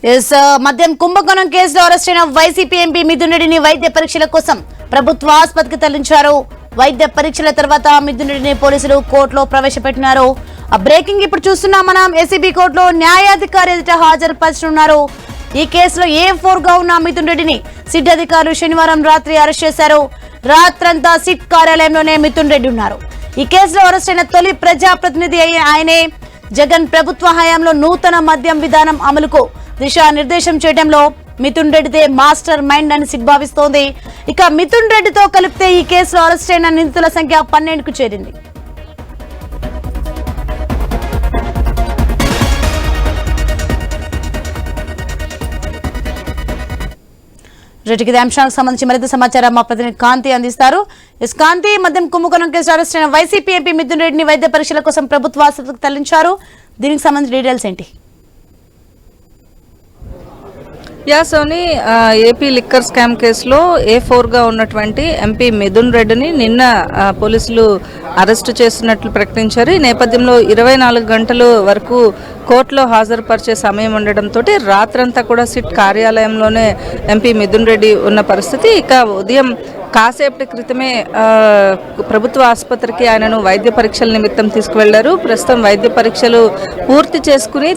మద్యం కుంభకోణం కేసులో అరెస్ట్ అయిన వైసీపీ ఎంపీ మిథున్ రెడ్డిని వైద్య పరీక్షల కోసం ప్రభుత్వ ఆసుపత్రికి తరలించారు. వైద్య పరీక్షల తర్వాత మిథున్ రెడ్డిని పోలీసులు కోర్టులో ప్రవేశపెట్టినారు. ఆ బ్రేకింగ్ ఇప్పుడు చూస్తున్నాం మనం. ఏసీబీ కోర్టులో న్యాయాధికారి ఎదుట హాజరుపరచనున్నారు. ఈ కేసులో A4 గా ఉన్న మిథున్ రెడ్డిని సిట్ అధికారులు శనివారం రాత్రి అరెస్ట్ చేశారు. రాత్రంతా సిట్ కార్యాలయంలోనే మిథున్ రెడ్డి ఉన్నారు. ఈ కేసులో అరెస్ట్ అయిన తొలి ప్రజాప్రతినిధి ఆయనే. జగన్ ప్రభుత్వ హయాంలో నూతన మద్యం విధానం అమలుకు దిశానిర్దేశం చేయడంలో మిథున్ రెడ్డిదే మాస్టర్ మైండ్ అని సిట్ భావిస్తోంది. ఇక మిథున్ రెడ్డితో కలిపితే ఈ కేసులో అరెస్ట్ అయిన నిందితుల సంఖ్య 12కు చేరింది. రెడ్డికి అంశానికి సంబంధించి మరింత సమాచారం మా ప్రతినిధి కాంతి అందిస్తారు. కాంతి, మద్యం కుంభకోణం కేసులో అరెస్ట్ అయిన వైసీపీ ఎంపీ మిథున్ రెడ్డిని వైద్య పరీక్షల కోసం ప్రభుత్వ ఆసుపత్రికి తరలించారు. దీనికి సంబంధించిన డీటెయిల్స్ ఏంటి? సోని, ఏపీ లిక్కర్ స్కామ్ కేసులో A4 గా ఉన్నటువంటి ఎంపీ మిథున్ రెడ్డిని నిన్న పోలీసులు అరెస్టు చేసినట్లు ప్రకటించారు. ఈ నేపథ్యంలో 24 గంటల వరకు కోర్టులో హాజరుపరిచే సమయం ఉండడంతో రాత్రంతా కూడా సిట్ కార్యాలయంలోనే ఎంపీ మిథున్ రెడ్డి ఉన్న పరిస్థితి. ఇక ఉదయం కాసేపటి క్రితమే ప్రభుత్వ ఆసుపత్రికి ఆయనను వైద్య పరీక్షల నిమిత్తం తీసుకువెళ్లారు. ప్రస్తుతం వైద్య పరీక్షలు పూర్తి చేసుకుని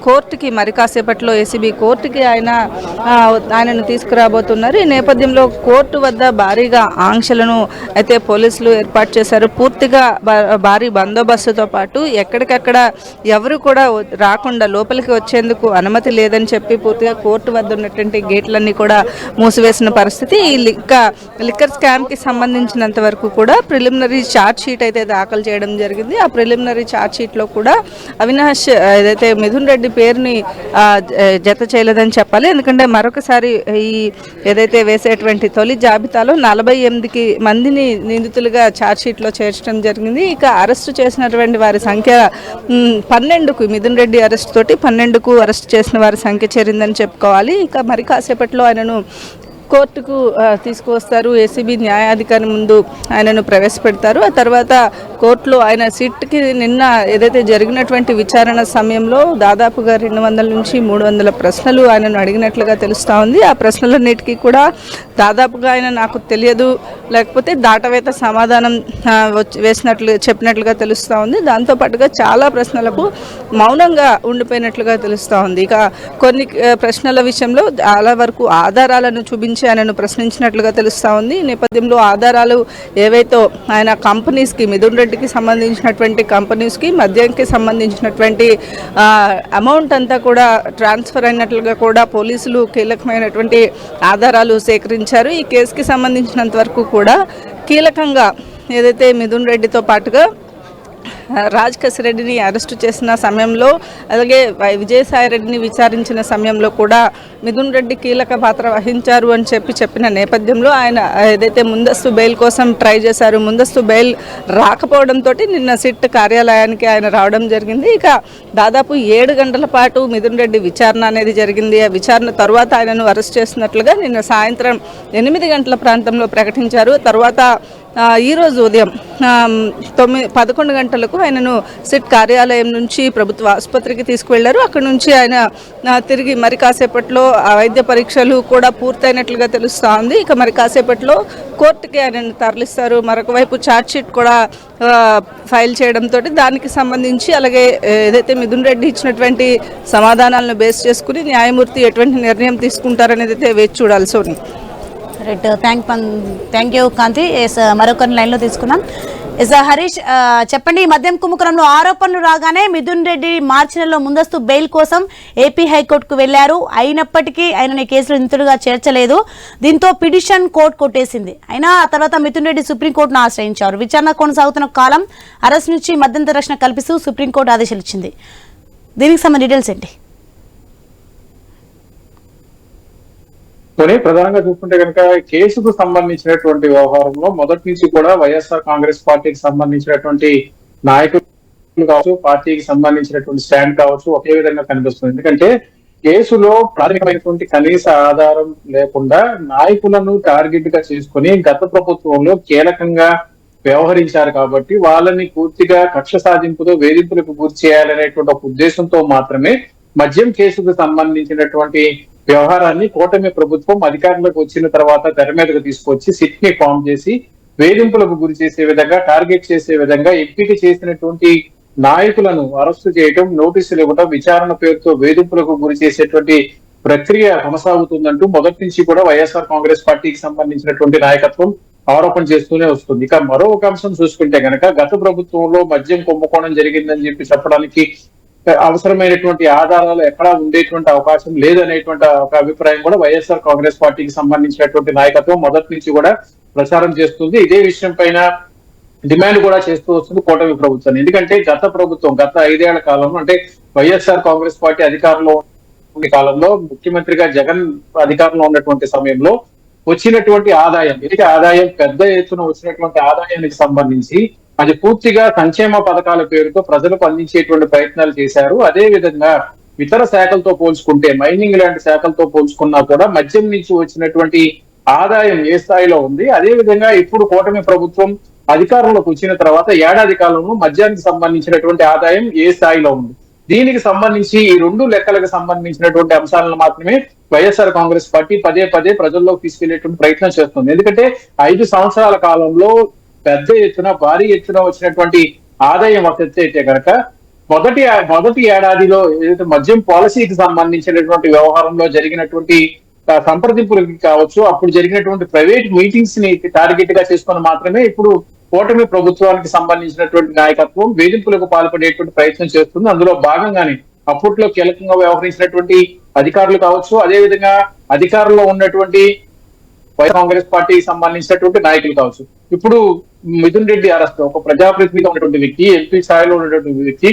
కోర్టుకి మరి కాసేపట్లో ఏసీబీ కోర్టుకి ఆయనను తీసుకురాబోతున్నారు. ఈ నేపథ్యంలో కోర్టు వద్ద భారీగా ఆంక్షలను అయితే పోలీసులు ఏర్పాటు చేశారు. పూర్తిగా భారీ బందోబస్తుతో పాటు ఎక్కడికక్కడ ఎవరు కూడా రాకుండా లోపలికి వచ్చేందుకు అనుమతి లేదని చెప్పి పూర్తిగా కోర్టు వద్ద ఉన్నటువంటి గేట్లన్నీ కూడా మూసివేసిన పరిస్థితి. ఈ లిక్కర్ స్కామ్ కి సంబంధించినంత వరకు కూడా ప్రిలిమినరీ ఛార్జ్ షీట్ అయితే దాఖలు చేయడం జరిగింది. ఆ ప్రిలిమినరీ ఛార్జ్ షీట్ లో కూడా అవినాష్ ఏదైతే మిథున్ రెడ్డి పేరుని జత చేయలేదని చెప్పాలి. ఎందుకంటే మరొకసారి ఈ ఏదైతే వేసేటువంటి తొలి జాబితాలో 48 మందిని నిందితులుగా ఛార్జ్ షీట్ లో చేర్చడం జరిగింది. ఇక అరెస్టు చేసినటువంటి వారి సంఖ్య 12కు, మిథున్ రెడ్డి అరెస్ట్ తోటి 12కు అరెస్ట్ చేసిన వారి సంఖ్య చేరిందని చెప్పుకోవాలి. ఇక మరి కాసేపట్లో ఆయనను కోర్టుకు తీసుకువస్తారు. ఏసీబీ న్యాయాధికారి ముందు ఆయనను ప్రవేశపెడతారు. ఆ తర్వాత కోర్టులో ఆయన సిట్కి నిన్న ఏదైతే జరిగినటువంటి విచారణ సమయంలో దాదాపుగా 200 నుంచి 300 ప్రశ్నలు ఆయనను అడిగినట్లుగా తెలుస్తూ ఉంది. ఆ ప్రశ్నలన్నిటికీ కూడా దాదాపుగా ఆయన నాకు తెలియదు, లేకపోతే దాటవేత సమాధానం చెప్పినట్లుగా తెలుస్తూ ఉంది. దాంతోపాటుగా చాలా ప్రశ్నలకు మౌనంగా ఉండిపోయినట్లుగా తెలుస్తూ ఉంది. ఇక కొన్ని ప్రశ్నల విషయంలో చాలా వరకు ఆధారాలను చూపించి ఆయనను ప్రశ్నించినట్లుగా తెలుస్తూ ఉంది. ఈ నేపథ్యంలో ఆధారాలు ఏవైతే ఆయన కంపెనీస్కి, మిథున్ రెడ్డికి సంబంధించినటువంటి కంపెనీస్కి మద్యంకి సంబంధించినటువంటి అమౌంట్ అంతా కూడా ట్రాన్స్ఫర్ అయినట్లుగా కూడా పోలీసులు కీలకమైనటువంటి ఆధారాలు సేకరించారు. ఈ కేసుకి సంబంధించినంత వరకు కూడా కీలకంగా ఏదైతే మిథున్ రెడ్డితో పాటుగా రాజకేశ్ రెడ్డిని అరెస్టు చేసిన సమయంలో, అలాగే విజయసాయి రెడ్డిని విచారించిన సమయంలో కూడా మిథున్ రెడ్డి కీలక పాత్ర వహించారు అని చెప్పిన నేపథ్యంలో ఆయన ఏదైతే ముందస్తు బెయిల్ కోసం ట్రై చేశారు, ముందస్తు బెయిల్ రాకపోవడంతో నిన్న సిట్ కార్యాలయానికి ఆయన రావడం జరిగింది. ఇక దాదాపు 7 గంటల పాటు మిథున్ రెడ్డి విచారణ అనేది జరిగింది. ఆ విచారణ తర్వాత ఆయనను అరెస్ట్ చేసినట్లుగా నిన్న సాయంత్రం 8 గంటల ప్రాంతంలో ప్రకటించారు. తర్వాత ఈరోజు ఉదయం 11 గంటలకు ఆయనను సిట్ కార్యాలయం నుంచి ప్రభుత్వ ఆసుపత్రికి తీసుకువెళ్లారు. అక్కడ నుంచి ఆయన తిరిగి మరి కాసేపట్లో వైద్య పరీక్షలు కూడా పూర్తయినట్లుగా తెలుస్తూ ఉంది. ఇక మరి కాసేపట్లో కోర్టుకి ఆయనను తరలిస్తారు. మరొక వైపు ఛార్జ్ షీట్ కూడా ఫైల్ చేయడంతో దానికి సంబంధించి, అలాగే ఏదైతే మిథున్ రెడ్డి ఇచ్చినటువంటి సమాధానాలను బేస్ చేసుకుని న్యాయమూర్తి ఎటువంటి నిర్ణయం తీసుకుంటారనేది అయితే వేచి చూడాలి. సోని, రైట్, థ్యాంక్ యూ కాంతి. మరొకరిని లైన్లో తీసుకున్నాం. హరీష్, చెప్పండి, మద్యం కుంభకోణంలో ఆరోపణలు రాగానే మిథున్ రెడ్డి మార్చి నెలలో ముందస్తు బెయిల్ కోసం ఏపీ హైకోర్టుకు వెళ్లారు. అయినప్పటికీ ఆయనని కేసులో నిందితుడిగా చేర్చలేదు. దీంతో పిటిషన్ కోర్టు కొట్టేసింది. అయినా ఆ తర్వాత మిథున్ రెడ్డి సుప్రీంకోర్టును ఆశ్రయించారు. విచారణ కొనసాగుతున్న కాలం అరెస్ట్ నుంచి మధ్యంతర రక్షణ కల్పిస్తూ సుప్రీంకోర్టు ఆదేశాలు ఇచ్చింది. దీనికి సంబంధించిన డీటెయిల్స్ ఏంటి? ప్రధానంగా చూసుకుంటే కనుక కేసుకు సంబంధించినటువంటి వ్యవహారంలో మొదటి నుంచి కూడా వైఎస్ఆర్ కాంగ్రెస్ పార్టీకి సంబంధించినటువంటి నాయకులు కావచ్చు, పార్టీకి సంబంధించినటువంటి స్టాండ్ కావచ్చు ఒకే విధంగా కనిపిస్తుంది. ఎందుకంటే కేసులో ప్రాథమికమైనటువంటి కనీస ఆధారం లేకుండా నాయకులను టార్గెట్ గా చేసుకుని గత ప్రభుత్వంలో కీలకంగా వ్యవహరించారు కాబట్టి వాళ్ళని పూర్తిగా కక్ష సాధింపుతో వేధింపులకు గురి చేయాలనేటువంటి ఒక ఉద్దేశంతో మాత్రమే మద్యం కేసుకు సంబంధించినటువంటి వ్యవహారాన్ని కూటమి ప్రభుత్వం అధికారంలోకి వచ్చిన తర్వాత తెర మీదకు తీసుకొచ్చి సిట్ ని ఫామ్ చేసి వేధింపులకు గురి చేసే విధంగా, టార్గెట్ చేసే విధంగా ఎంపిక చేసినటువంటి నాయకులను అరెస్టు చేయటం, నోటీసులు ఇవ్వటం, విచారణ పేరుతో వేధింపులకు గురి చేసేటువంటి ప్రక్రియ కొనసాగుతుందంటూ మొదటి నుంచి కూడా వైఎస్ఆర్ కాంగ్రెస్ పార్టీకి సంబంధించినటువంటి నాయకత్వం ఆరోపణ చేస్తూనే వస్తుంది. ఇక మరో ఒక అంశం చూసుకుంటే గనక గత ప్రభుత్వంలో మద్యం కుంభకోణం జరిగిందని చెప్పి చెప్పడానికి అవసరమైనటువంటి ఆధారాలు ఎక్కడా ఉండేటువంటి అవకాశం లేదనేటువంటి ఒక అభిప్రాయం కూడా వైఎస్ఆర్ కాంగ్రెస్ పార్టీకి సంబంధించినటువంటి నాయకత్వం మొదటి నుంచి కూడా ప్రచారం చేస్తుంది. ఇదే విషయం పైన డిమాండ్ కూడా చేస్తూ వస్తుంది కూటమి ప్రభుత్వాన్ని. ఎందుకంటే గత ప్రభుత్వం గత 5 ఏళ్ల కాలంలో, అంటే వైఎస్ఆర్ కాంగ్రెస్ పార్టీ అధికారంలో ఉన్న కాలంలో, ముఖ్యమంత్రిగా జగన్ అధికారంలో ఉన్నటువంటి సమయంలో వచ్చినటువంటి ఆదాయం, ఏదైతే ఆదాయం పెద్ద ఎత్తున వచ్చినటువంటి ఆదాయానికి సంబంధించి అది పూర్తిగా సంక్షేమ పథకాల పేరుతో ప్రజలకు అందించేటువంటి ప్రయత్నాలు చేశారు. అదే విధంగా ఇతర శాఖలతో పోల్చుకుంటే, మైనింగ్ లాంటి శాఖలతో పోల్చుకున్నా కూడా మద్యం నుంచి వచ్చినటువంటి ఆదాయం ఏ స్థాయిలో ఉంది. అదే విధంగా ఇప్పుడు కూటమి ప్రభుత్వం అధికారంలోకి వచ్చిన తర్వాత ఏడాది కాలంలో మద్యానికి సంబంధించినటువంటి ఆదాయం ఏ స్థాయిలో ఉంది. దీనికి సంబంధించి ఈ 2 లెక్కలకు సంబంధించినటువంటి అంశాలను మాత్రమే వైఎస్ఆర్ కాంగ్రెస్ పార్టీ పదే పదే ప్రజల్లోకి తీసుకెళ్లేటువంటి ప్రయత్నం చేస్తుంది. ఎందుకంటే 5 సంవత్సరాల కాలంలో పెద్ద ఎత్తున, భారీ ఎత్తున వచ్చినటువంటి ఆదాయం ఒక ఎత్తు అయితే కనుక మొదటి ఏడాదిలో ఏదైతే మద్యం పాలసీకి సంబంధించినటువంటి వ్యవహారంలో జరిగినటువంటి సంప్రదింపులకి కావచ్చు, అప్పుడు జరిగినటువంటి ప్రైవేట్ మీటింగ్స్ ని టార్గెట్ గా చేసుకొని మాత్రమే ఇప్పుడు కూటమి ప్రభుత్వానికి సంబంధించినటువంటి నాయకత్వం వేధింపులకు పాల్పడేటువంటి ప్రయత్నం చేస్తుంది. అందులో భాగంగానే అప్పట్లో కీలకంగా వ్యవహరించినటువంటి అధికారులు కావచ్చు, అదే విధంగా అధికారంలో ఉన్నటువంటి కాంగ్రెస్ పార్టీకి సంబంధించినటువంటి నాయకులు కావచ్చు. ఇప్పుడు మిథున్ రెడ్డి అరెస్ట్, ఒక ప్రజాప్రతినిధిగా ఉన్నటువంటి వ్యక్తి, ఎంపీ స్థాయిలో ఉన్నటువంటి వ్యక్తి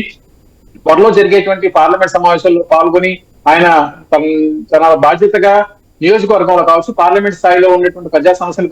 త్వరలో జరిగేటువంటి పార్లమెంట్ సమావేశాల్లో పాల్గొని ఆయన తన బాధ్యతగా నియోజకవర్గంలో కావచ్చు, పార్లమెంట్ స్థాయిలో ఉన్నటువంటి ప్రజా సమస్యల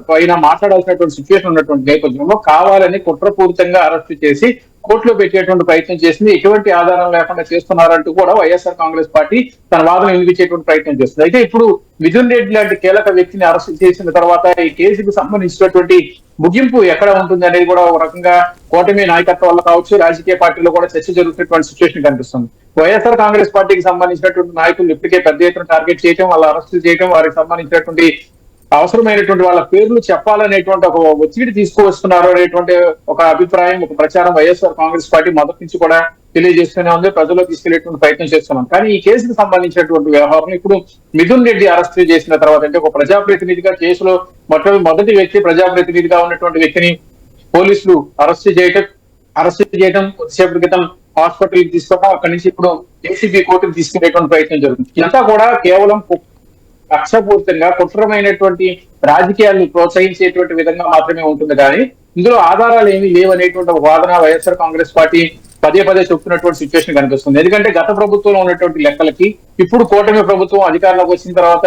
పైన మాట్లాడాల్సినటువంటి సిచ్యువేషన్ ఉన్నటువంటి నేపథ్యంలో కావాలని కుట్రపూరితంగా అరెస్టు చేసి కోర్టులో పెట్టేటువంటి ప్రయత్నం చేసింది. ఎటువంటి ఆధారం లేకుండా చేస్తున్నారంటూ కూడా వైఎస్ఆర్ కాంగ్రెస్ పార్టీ తన వాదన వినిపించేటువంటి ప్రయత్నం చేస్తుంది. అయితే ఇప్పుడు మిథున్ రెడ్డి లాంటి కీలక వ్యక్తిని అరెస్ట్ చేసిన తర్వాత ఈ కేసుకు సంబంధించినటువంటి ముగింపు ఎక్కడ ఉంటుంది అనేది కూడా ఒక రకంగా కూటమి నాయకత్వం వల్ల కావచ్చు, రాజకీయ పార్టీలో కూడా చర్చ జరుగుతున్నటువంటి సిచ్యువేషన్ కనిపిస్తుంది. వైఎస్ఆర్ కాంగ్రెస్ పార్టీకి సంబంధించినటువంటి నాయకులు ఇప్పటికే పెద్ద ఎత్తున టార్గెట్ చేయడం, వాళ్ళ అరెస్టు చేయడం, వారికి సంబంధించినటువంటి అవసరమైనటువంటి వాళ్ళ పేర్లు చెప్పాలనేటువంటి ఒక ఒత్తిడి తీసుకువస్తున్నారు అనేటువంటి ఒక అభిప్రాయం, ఒక ప్రచారం వైఎస్ఆర్ కాంగ్రెస్ పార్టీ మొదటి నుంచి కూడా తెలియజేస్తూనే ఉంది, ప్రజల్లో తీసుకెళ్లేటువంటి ప్రయత్నం చేస్తున్నాం. కానీ ఈ కేసుకు సంబంధించినటువంటి వ్యవహారం ఇప్పుడు మిథున్ రెడ్డి అరెస్ట్ చేసిన తర్వాత, అంటే ఒక ప్రజాప్రతినిధిగా కేసులో మొదటి వ్యక్తి, ప్రజాప్రతినిధిగా ఉన్నటువంటి వ్యక్తిని పోలీసులు అరెస్ట్ చేయడం కొద్దిసేపటి క్రితం హాస్పిటల్ కి తీసుకోవడం, అక్కడి నుంచి ఇప్పుడు ఏసీబీ కోర్టుకు తీసుకునేటువంటి ప్రయత్నం జరుగుతుంది. ఇదంతా కూడా కేవలం కక్షపూర్తంగా కుట్రమైనటువంటి రాజకీయాలను ప్రోత్సహించేటువంటి విధంగా మాత్రమే ఉంటుంది. కానీ ఇందులో ఆధారాలు ఏమీ లేవనేటువంటి ఒక వాదన వైఎస్ఆర్ కాంగ్రెస్ పార్టీ పదే పదే చెప్తున్నటువంటి సిచ్యువేషన్ కనిపిస్తుంది. ఎందుకంటే గత ప్రభుత్వంలో ఉన్నటువంటి లెక్కలకి ఇప్పుడు కూటమి ప్రభుత్వం అధికారంలోకి వచ్చిన తర్వాత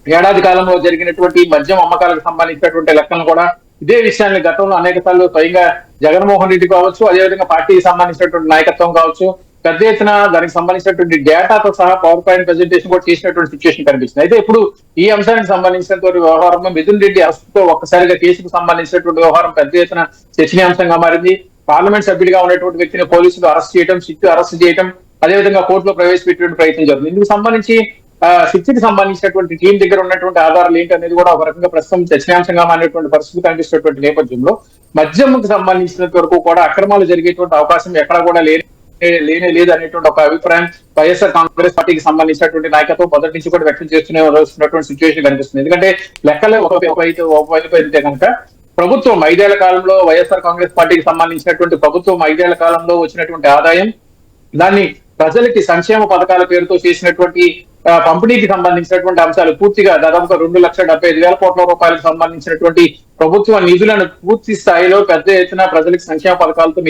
ఏడాది కాలంలో జరిగినటువంటి మద్యం అమ్మకాలకు సంబంధించినటువంటి లెక్కలను కూడా ఇదే విషయాన్ని గతంలో అనేక సార్లు స్వయంగా జగన్మోహన్ రెడ్డి కావచ్చు, అదేవిధంగా పార్టీకి సంబంధించినటువంటి నాయకత్వం కావచ్చు, పెద్ద ఎత్తున దానికి సంబంధించినటువంటి డేటాతో సహా పవర్ పాయింట్ ప్రెజెంటేషన్ కూడా చేసినటువంటి సిచ్యువేషన్ కనిపిస్తుంది. అయితే ఇప్పుడు ఈ అంశానికి సంబంధించినటువంటి వ్యవహారంలో మిథున్ రెడ్డి అరెస్టుతో ఒక్కసారిగా కేసుకు సంబంధించినటువంటి వ్యవహారం పెద్ద ఎత్తున చర్చనీయాంశంగా మారింది. పార్లమెంట్ సభ్యుడిగా ఉన్నటువంటి వ్యక్తిని పోలీసులు అరెస్ట్ చేయడం, అదేవిధంగా కోర్టులో ప్రవేశపెట్టే ప్రయత్నం జరుగుతుంది. ఇందుకు సంబంధించి శిక్షకి సంబంధించినటువంటి టీం దగ్గర ఉన్నటువంటి ఆధారాలు ఏంటి అనేది కూడా ఒక రకంగా ప్రస్తుతం చర్చనీయాంశంగా మారినటువంటి పరిస్థితి కనిపిస్తున్నటువంటి నేపథ్యంలో మద్యంకు సంబంధించినంత వరకు కూడా అక్రమాలు జరిగేటువంటి అవకాశం ఎక్కడా కూడా లేనే లేదు అనేటువంటి ఒక అభిప్రాయం వైఎస్ఆర్ కాంగ్రెస్ పార్టీకి సంబంధించినటువంటి నాయకత్వం మొదటి నుంచి కూడా వ్యక్తం చేస్తూనే వస్తున్నటువంటి సిచ్యువేషన్ కనిపిస్తుంది. ఎందుకంటే లెక్కలే ఒకవైపు అయితే కనుక ప్రభుత్వం 5 ఏళ్ల కాలంలో వైఎస్ఆర్ కాంగ్రెస్ పార్టీకి సంబంధించినటువంటి ప్రభుత్వం 5 ఏళ్ల కాలంలో వచ్చినటువంటి ఆదాయం, దాన్ని ప్రజలకి సంక్షేమ పథకాల పేరుతో చేసినటువంటి పంపిణీకి సంబంధించినటువంటి అంశాలు పూర్తిగా దాదాపుగా 2,75,000 కోట్ల రూపాయలకు సంబంధించినటువంటి ప్రభుత్వ నిధులను పూర్తి స్థాయిలో పెద్ద ఎత్తున ప్రజలకు సంక్షేమ పథకాలతో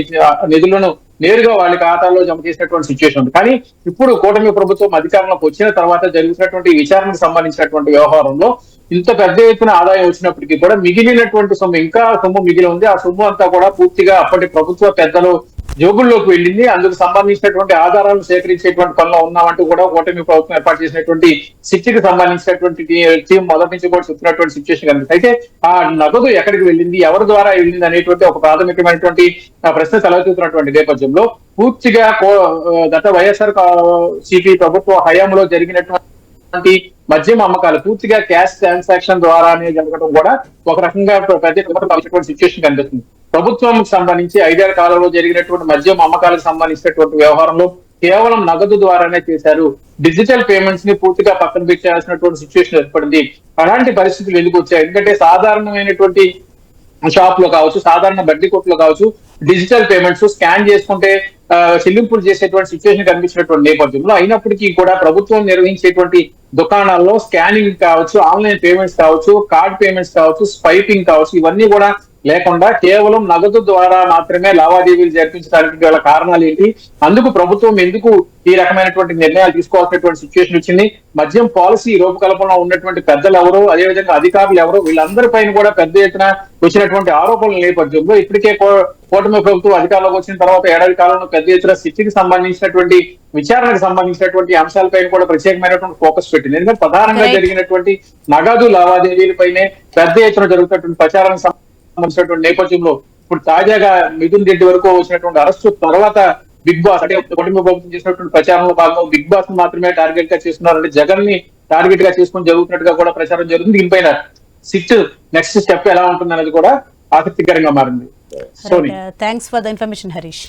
నిధులను నేరుగా వాళ్ళ ఖాతాల్లో జమ చేసినటువంటి సిచ్యువేషన్ ఉంది. కానీ ఇప్పుడు కూటమి ప్రభుత్వం అధికారంలోకి వచ్చిన తర్వాత జరుగుతున్నటువంటి విచారణకు సంబంధించినటువంటి వ్యవహారంలో ఇంత పెద్ద ఎత్తున ఆదాయం వచ్చినప్పటికీ కూడా మిగిలినటువంటి సొమ్ము, ఇంకా సొమ్ము మిగిలి ఉంది. ఆ సొమ్ము అంతా కూడా పూర్తిగా అప్పటి ప్రభుత్వ పెద్దలు జోబుల్లోకి వెళ్ళింది, అందుకు సంబంధించినటువంటి ఆధారాలు సేకరించేటువంటి పనిలో ఉన్నామంటూ కూడా కూటమి ప్రభుత్వం ఏర్పాటు చేసినటువంటి సిట్కి సంబంధించినటువంటి టీం మొదటి నుంచి కూడా చెప్తున్నటువంటి సిచ్యువేషన్ కనిపిస్తుంది. అయితే ఆ నగదు ఎక్కడికి వెళ్ళింది, ఎవరి ద్వారా వెళ్ళింది అనేటువంటి ఒక ప్రాథమికమైనటువంటి ప్రశ్న తలెత్తుతున్నటువంటి నేపథ్యంలో పూర్తిగా గత వైఎస్ఆర్ సిపి ప్రభుత్వ హయాంలో జరిగినటువంటి మద్యం అమ్మకాలు పూర్తిగా క్యాష్ ట్రాన్సాక్షన్ ద్వారానే జరగడం కూడా ఒక రకంగా పెద్ద సిచ్యువేషన్ కనిపిస్తుంది. ప్రభుత్వం సంబంధించి 5 ఏళ్ల కాలంలో జరిగినటువంటి మద్యం అమ్మకాలకు సంబంధించినటువంటి వ్యవహారంలో కేవలం నగదు ద్వారానే చేశారు. డిజిటల్ పేమెంట్స్ ని పూర్తిగా పక్కన పెట్టాల్సినటువంటి సిచ్యువేషన్ ఏర్పడింది. అలాంటి పరిస్థితులు ఎందుకు వచ్చాయి? ఎందుకంటే సాధారణమైనటువంటి షాప్ లో కావచ్చు, సాధారణ బడ్డీ కొట్లో కావచ్చు, డిజిటల్ పేమెంట్స్ స్కాన్ చేసుకుంటే చెల్లింపులు చేసేటువంటి సిచ్యువేషన్ కనిపించినటువంటి నేపథ్యంలో అయినప్పటికీ కూడా ప్రభుత్వం నిర్వహించేటువంటి దుకాణాల్లో స్కానింగ్ కావచ్చు, ఆన్లైన్ పేమెంట్స్ కావచ్చు, కార్డ్ పేమెంట్స్ కావచ్చు, స్వైపింగ్ కావచ్చు, ఇవన్నీ కూడా లేకుండా కేవలం నగదు ద్వారా మాత్రమే లావాదేవీలు జరిపించడానికి గల కారణాలు ఏంటి? అందుకు ప్రభుత్వం ఎందుకు ఈ రకమైనటువంటి నిర్ణయాలు తీసుకోవాల్సినటువంటి సిచ్యువేషన్ వచ్చింది? మద్యం పాలసీ రూపకల్పనలో ఉన్నటువంటి పెద్దలు ఎవరు, అదేవిధంగా అధికారులు ఎవరు, వీళ్ళందరిపైన కూడా పెద్ద ఎత్తున వచ్చినటువంటి ఆరోపణల నేపథ్యంలో ఇప్పటికే కూటమి ప్రభుత్వం అధికారంలోకి వచ్చిన తర్వాత ఏడాది కాలంలో పెద్ద ఎత్తున సిట్కి సంబంధించినటువంటి విచారణకు సంబంధించినటువంటి అంశాలపైన కూడా ప్రత్యేకమైనటువంటి ఫోకస్ పెట్టింది. ఎందుకంటే ప్రధానంగా జరిగినటువంటి నగదు లావాదేవీలపైనే పెద్ద ఎత్తున జరుగుతున్నటువంటి ప్రచారానికి సంబంధించినటువంటి నేపథ్యంలో ఇప్పుడు తాజాగా మిథున్ రెడ్డి వరకు వచ్చినటువంటి అరెస్టు తర్వాత బిగ్ బాస్ అంటే కుటుంబ ప్రభుత్వం చేసినటువంటి ప్రచారంలో భాగంగా బిగ్ బాస్ మాత్రమే టార్గెట్ గా చేస్తున్నారంటే జగన్ ని టార్గెట్ గా చేసుకుని జరుగుతున్నట్టుగా కూడా ప్రచారం జరుగుతుంది. దీనిపైన సిట్ నెక్స్ట్ స్టెప్ ఎలా ఉంటుంది అనేది కూడా ఆసక్తికరంగా మారింది. Thanks for the information Harish.